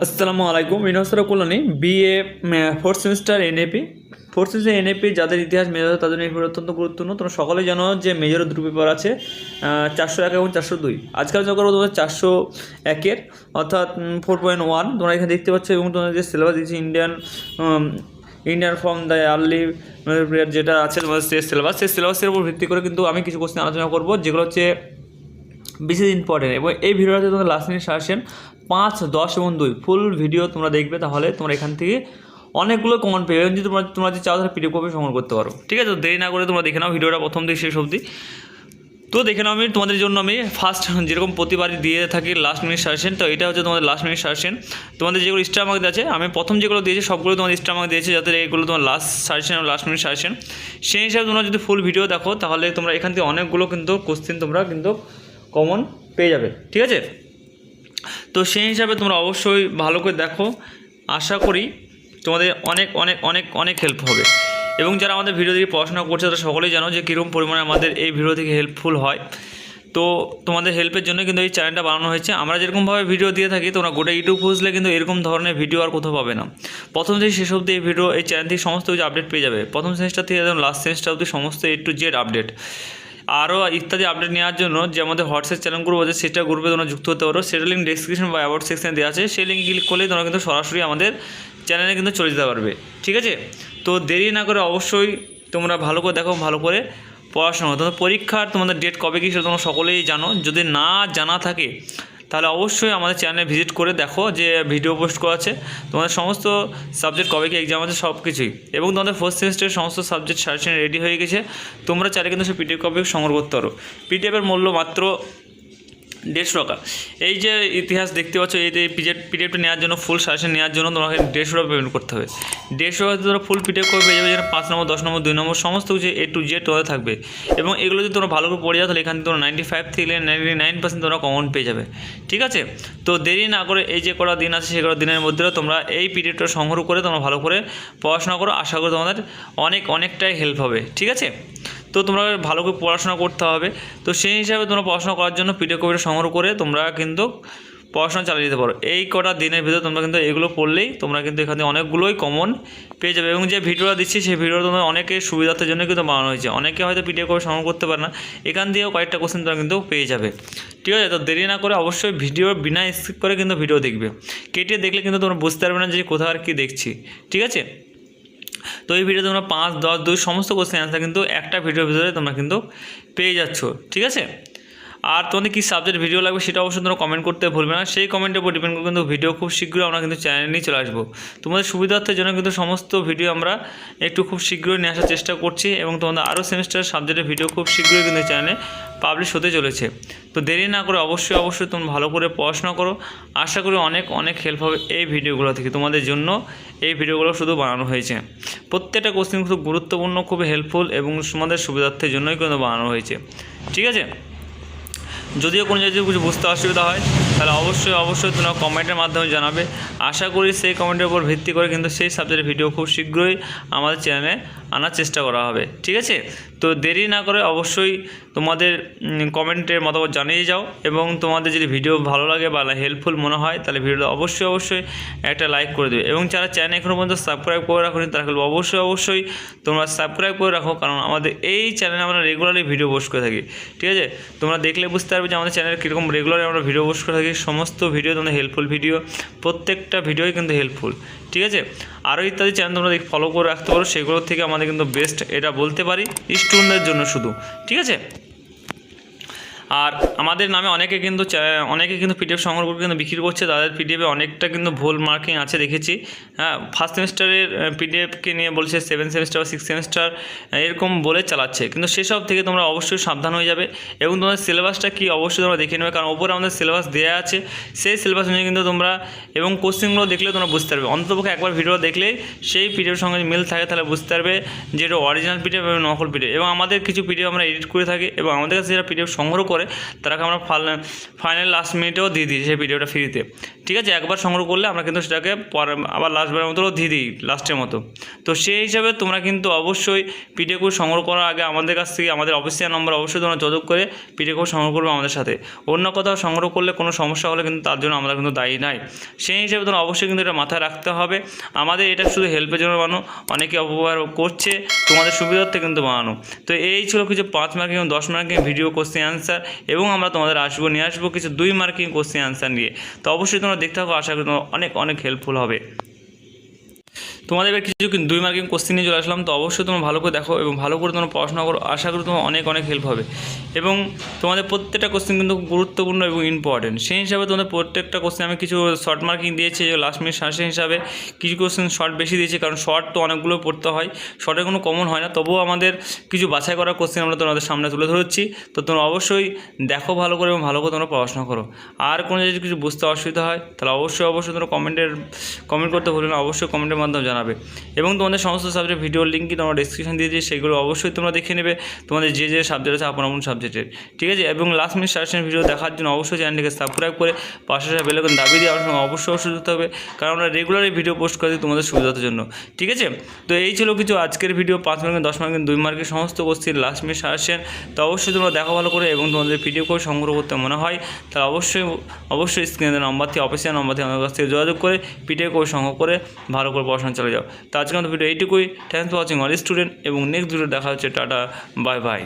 আসসালামু আলাইকুম Binoy Kalyani BA fourth semester NAP যাদের ইতিহাস মেজর তাদের জন্য এই ভিডিও অত্যন্ত গুরুত্বপূর্ণ। তোমরা সকলেই জানো যে মেজরের দুটো পেপার আছে 401 এবং 402। আজকাল যখন তোমাদের 401-এর অর্থাৎ 4.1 তোমরা এখানে দেখতে পাচ্ছ এবং তোমাদের যে সিলেবাস দিয়েছে Indian from the early period যেটা আছে তোমাদের সেই সিলেবাসের উপর ভিত্তি করে কিন্তু আমি কিছু কোশ্চেন আলোচনা করবো যেগুলো হচ্ছে বিশেষ ইম্পর্টেন্ট। এবং এই ভিডিওতে তোমাদের লাস্ট মিনিট সাজেশন 5, 10 এবং 2 ফুল ভিডিও তোমরা দেখবে, তাহলে তোমরা এখান থেকে অনেকগুলো কমন পেয়ে যদি তোমরা যদি চাও তাহলে পিডিএফ কপি সংগ্রহ করতে পারো। ঠিক আছে, তো দেরি না করে তোমরা দেখে নাও ভিডিওটা প্রথম থেকে শেষ অবধি। তো দেখে নাও, আমি তোমাদের জন্য আমি ফার্স্ট যেরকম প্রতিবারই দিয়ে থাকি লাস্ট মিনিট সাজেশন, তো এটা হচ্ছে তোমাদের লাস্ট মিনিট সাজেশন। তোমাদের যেগুলো স্টার মার্ক আছে আমি প্রথম যেগুলো দিয়েছি সবগুলো তোমাদের স্টার মার্ক দিয়েছি, যাতে এগুলো তোমার লাস্ট সাজেশন এবং লাস্ট মিনিট সাজেশন। সেই হিসাবে তোমরা যদি ফুল ভিডিও দেখো তাহলে তোমরা এখান থেকে অনেকগুলো কিন্তু কোশ্চেন তোমরা কিন্তু কমন পেয়ে যাবে। ঠিক আছে, তো সেই হিসাবে তোমরা অবশ্যই ভালো করে দেখো, আশা করি তোমাদের অনেক অনেক অনেক অনেক হেল্প হবে। এবং যারা আমাদের ভিডিও থেকে পড়াশোনা করছে তারা সকলেই জানো যে কীরকম পরিমাণে আমাদের এই ভিডিও থেকে হেল্পফুল হয়। তো তোমাদের হেল্পের জন্য কিন্তু এই চ্যানেলটা বানানো হয়েছে। আমরা যেরকমভাবে ভিডিও দিয়ে থাকি তোমরা গোটা ইউটিউব খুঁজলে কিন্তু এরকম ধরনের ভিডিও আর কোথাও পাবে না। প্রথম থেকে শেষ অবধি এই ভিডিও এই চ্যানেল থেকে সমস্ত কিছু আপডেট পেয়ে যাবে, প্রথম সেমিস্টার থেকে একদম লাস্ট সেমিস্টার অবধি সমস্ত A to Z আপডেট। আরও ইত্যাদি আপডেট নেওয়ার জন্য যে আমাদের হোয়াটসঅ্যাপ চ্যানেল গ্রুপ আছে সেটা গ্রুপে তোমরা যুক্ত হতে পারো। সেটা লিঙ্ক ডেসক্রিপশন বা অ্যাবাউট সেকশনে দেওয়া আছে, সেই লিঙ্কে ক্লিক করলেই তোমরা কিন্তু সরাসরি আমাদের চ্যানেলে কিন্তু চলে যেতে পারবে। ঠিক আছে, তো দেরি না করে অবশ্যই তোমরা ভালো করে দেখো, ভালো করে পড়াশোনা। তোমাদের পরীক্ষার তোমাদের ডেট কবে কী সেটা তোমরা সকলেই জানো। যদি না জানা থাকে তাহলে অবশ্যই আমাদের চ্যানেলে ভিজিট করে দেখো যে ভিডিও পোস্ট করা আছে, তোমাদের সমস্ত সাবজেক্ট কবে কি এক্সাম আছে সব কিছুই। এবং তোমাদের ফার্স্ট সেমিস্টারের সমস্ত সাবজেক্ট সাজেশন রেডি হয়ে গেছে, তোমরা চাইলে কিন্তু সেই পিডিএফ কপি সংগ্রহ করতে পারো। পিডিএফের মূল্য মাত্র 150 টাকা। এই যে ইতিহাস দেখতে পাচ্ছ, এই যে পিডিএফটা নেওয়ার জন্য ফুল সাজেশন নেওয়ার জন্য তোমাকে 150 টাকা পেমেন্ট করতে হবে। 150 টাকা তোমরা ফুল পিডিএফ করে পেয়ে যাবে, যেটা 5 নম্বর, 10 নম্বর, 2 নম্বর সমস্ত কিছু A to Z তোমাদের থাকবে। এবং এগুলো যদি তোমরা ভালো করে পড়ে যাও তাহলে এখান থেকে তোমরা 95 থেকে 99% তোমরা কমন পেয়ে যাবে। ঠিক আছে, তো দেরি না করে এই যে কটা দিন আছে সেই কটা দিনের মধ্যে তোমরা এই পিডিএফটা সংগ্রহ করে তোমরা ভালো করে পড়াশোনা করো, আশা করি তোমাদের অনেকটাই হেল্প হবে। ঠিক আছে, তো তোমরা ভালো করে পড়াশোনা করতে হবে। তো সেই হিসাবে তোমরা পড়াশোনা করার জন্য পিডিএফ কপিটা সংগ্রহ করে তোমরা কিন্তু পড়াশোনা চালিয়ে যেতে পারো। এই কটা দিনের ভিতরে তোমরা কিন্তু এগুলো পড়লেই তোমরা কিন্তু এখানে অনেকগুলোই কমন পেয়ে যাবে। এবং যে ভিডিওটা দিচ্ছি সেই ভিডিওটা তোমরা অনেকের সুবিধার্থের জন্য কিন্তু বানানো হয়েছে। অনেকে হয়তো পিডিএফ কপি সংগ্রহ করতে পারে না, এখান দিয়েও কয়েকটা কোশ্চেন তোমরা কিন্তু পেয়ে যাবে। ঠিক আছে, তো দেরি না করে অবশ্যই ভিডিও বিনা স্কিপ করে কিন্তু ভিডিও দেখবে। কেটে দেখলে কিন্তু তোমরা বুঝতে পারবে না যে কোথাও আর কী দেখছি। ঠিক আছে, তো এই ভিডিও তোমরা 5, 10, 2 সমস্ত কোশ্চেন অ্যান্সার কিন্তু একটা ভিডিওর ভিতরে তোমরা কিন্তু পেয়ে যাচ্ছ। ঠিক আছে, আর তোমাদের কী সাবজেক্ট ভিডিও লাগবে সেটা অবশ্যই তোমরা কমেন্ট করতে ভুলবে না। সেই কমেন্টের উপর ডিপেন্ড করে কিন্তু ভিডিও খুব শীঘ্রই আমরা কিন্তু চ্যানেলে নিয়ে চলে আসবো। তোমাদের সুবিধার্থের জন্য কিন্তু সমস্ত ভিডিও আমরা একটু খুব শীঘ্রই নিয়ে আসার চেষ্টা করছি। এবং তোমাদের আরও সেমিস্টার সাবজেক্টের ভিডিও খুব শীঘ্রই কিন্তু চ্যানেলে পাবলিশ হতে চলেছে। তো দেরি না করে অবশ্যই তোমরা ভালো করে পড়াশোনা করো, আশা করি অনেক হেল্প হবে এই ভিডিওগুলো থেকে। তোমাদের জন্য এই ভিডিওগুলো শুধু বানানো হয়েছে, প্রত্যেকটা কোশ্চেন খুব গুরুত্বপূর্ণ, খুব হেল্পফুল এবং তোমাদের সুবিধার্থের জন্যই কিন্তু বানানো হয়েছে। ঠিক আছে, যদিও কোনো যদি কিছু বুঝতে অসুবিধা হয় তাহলে অবশ্যই তোমরা কমেন্টের মাধ্যমে জানাবে। আশা করি সেই কমেন্টের উপর ভিত্তি করে কিন্তু সেই সাবজেক্টের ভিডিও খুব শীঘ্রই আমাদের চ্যানেলে আনার চেষ্টা করা হবে। ঠিক আছে, তো দেরি না করে অবশ্যই তোমাদের কমেন্টের মতামত জানিয়ে যাও। এবং তোমাদের যদি ভিডিও ভালো লাগে বা হেল্পফুল মনে হয় তাহলে ভিডিওটা অবশ্যই একটা লাইক করে দেবে। এবং যারা চ্যানেল এখনও পর্যন্ত সাবস্ক্রাইব করে রাখোনি তারা অবশ্যই তোমরা সাবস্ক্রাইব করে রাখো, কারণ আমাদের এই চ্যানেলে আমরা রেগুলারলি ভিডিও পোস্ট করে থাকি। ঠিক আছে, তোমরা দেখলে বুঝতে পারবে যে আমাদের চ্যানেলে কীরকম রেগুলারলি আমরা ভিডিও পোস্ট করে থাকি। সমস্ত ভিডিও তোমাদের হেল্পফুল ভিডিও, প্রত্যেকটা ভিডিওই কিন্তু হেল্পফুল। ঠিক আছে, আরও ইত্যাদি চ্যানেল তোমরা ফলো করে রাখতে পারো, সেগুলোর থেকে আমাদের কিন্তু বেস্ট এটা বলতে পারি স্টুডেন্টদের জন্য শুধু। ঠিক আছে, আর আমাদের নামে অনেকে কিন্তু পিডিএফ সংগ্রহ করে কিন্তু বিক্রি করছে, তাদের পিডিএফে অনেকটা কিন্তু ভুল মার্কিং আছে দেখেছি। হ্যাঁ, ফার্স্ট সেমিস্টারের পিডিএফকে নিয়ে বলছে 7 সেমিস্টার বা 6 সেমিস্টার এরকম বলে চালাচ্ছে, কিন্তু সেসব থেকে তোমরা অবশ্যই সাবধান হয়ে যাবে। এবং তোমাদের সিলেবাসটা কি অবশ্যই তোমরা দেখে নেবে, কারণ ওপরে আমাদের সিলেবাস দেওয়া আছে, সেই সিলেবাস অনুযায়ী কিন্তু তোমরা এবং কোশ্চেনগুলো দেখলে তোমরা বুঝতে পারবে। অন্ততপক্ষে একবার ভিডিও দেখলেই সেই পিডিএফ সঙ্গে মিল থাকে, তাহলে বুঝতে পারবে যে এটা অরিজিনাল পিডিএফ এবং নকল পিডিএফ। এবং আমাদের কিছু পিডিএফ আমরা এডিট করে থাকি, এবং আমাদের কাছে যারা পিডিএফ সংগ্রহ করে করে তারাকে আমরা ফাইনাল লাস্ট মিনিটেও দিয়ে দিই সেই ভিডিওটা ফ্রিতে। ঠিক আছে, একবার সংগ্রহ করলে আমরা কিন্তু সেটাকে পরে আবার লাস্টবারের মতো দিয়ে দিই লাস্টের মতো। তো সেই হিসাবে তোমরা কিন্তু অবশ্যই পিডিএফ কোড সংগ্রহ করার আগে আমাদের কাছ থেকে আমাদের অফিসিয়াল নম্বর অবশ্যই তোমরা যোগাযোগ করে পিডিএফ কোড সংগ্রহ করবে আমাদের সাথে। অন্য কোথাও সংগ্রহ করলে কোনো সমস্যা হলে কিন্তু তার জন্য আমরা কিন্তু দায়ী নাই। সেই হিসেবে তোমরা অবশ্যই কিন্তু এটা মাথায় রাখতে হবে। আমাদের এটা শুধু হেল্পের জন্য বানানো, অনেকে অপব্যবহার করছে, তোমাদের সুবিধার্থে কিন্তু বানানো। তো এই ছিল কিছু 5 মার্কিং এবং 10 মার্কিং ভিডিও কোশ্চেন অ্যান্সার, এবং আমরা তোমাদের নিয়ে আসবো কিছু 2 মার্কিং কোশ্চেন অ্যান্সার নিয়ে। তো অবশ্যই তোমরা দেখতে থাকো, আশা করি তোমার অনেক অনেক হেল্পফুল হবে। তোমাদের এবার কিছু 2 মার্কিং কোশ্চেন নিয়ে চলে আসলাম। তো অবশ্যই তোমরা ভালো করে দেখো এবং ভালো করে তোমরা পড়াশোনা করো, আশা করি তোমার অনেক অনেক হেল্প হবে। এবং তোমাদের প্রত্যেকটা কোশ্চেন কিন্তু গুরুত্বপূর্ণ এবং ইম্পর্টেন্ট। সেই হিসাবে তোমাদের প্রত্যেকটা কোশ্চেন আমি কিছু শর্ট মার্কিং দিয়েছি, লাস্ট মিনিট সাজেশন হিসাবে কিছু কোশ্চেন শর্ট বেশি দিয়েছি, কারণ শর্ট তো অনেকগুলো পড়তে হয়, শর্টে কোনো কমন হয় না। তবুও আমাদের কিছু বাছাই করা কোশ্চেন আমরা তোমাদের সামনে তুলে ধরছি। তো তোমরা অবশ্যই দেখো ভালো করে এবং ভালো করে তোমরা পড়াশোনা করো। আর কোনো যদি কিছু বুঝতে অসুবিধা হয় তাহলে অবশ্যই তোমরা কমেন্ট করতে ভুলো না, অবশ্যই কমেন্টের মাধ্যমে জানাবে। এবং তোমাদের সমস্ত সাবজেক্ট ভিডিওর লিঙ্ক কি তোমরা ডিসক্রিপশন দিয়েছি, সেগুলো অবশ্যই তোমরা দেখে নেবে, তোমাদের যে সাবজেক্ট আছে আপন সাবজেক্টের। ঠিক আছে, এবং লাস্ট মিনিট সাজেশন ভিডিও দেখার জন্য অবশ্যই চ্যানেলটিকে সাবস্ক্রাইব করে পাশে বেল আইকন দাবি দিয়ে আমার সঙ্গে অবশ্যই যুক্ত হবে, কারণ আমরা রেগুলারই ভিডিও পোস্ট করে দিই তোমাদের সুবিধার জন্য। ঠিক আছে, তো এই ছিল কিছু আজকের ভিডিও 5 মার্কিং 10 মার্কিং 2 মার্কের সমস্ত কোশ্চেন লাস্ট মিনিট সাজেশন। তো অবশ্যই তোমরা দেখো ভালো করে, এবং তোমাদের ভিডিও করে সংগ্রহ করতে মনে হয় তাহলে অবশ্যই স্ক্রিনের নাম্বার থেকে অফিসিয়াল নাম্বার থেকে আমাদের কাছ থেকে যোগাযোগ করে পিডিএফ করে সংগ্রহ করে ভালো করে পড়াশোনা চলে যাও। তো আজকের মতো ভিডিও এইটুকুই। Thanks for watching all student, এবং নেক্সট ভিডিও দেখা হচ্ছে। Tata, bye bye.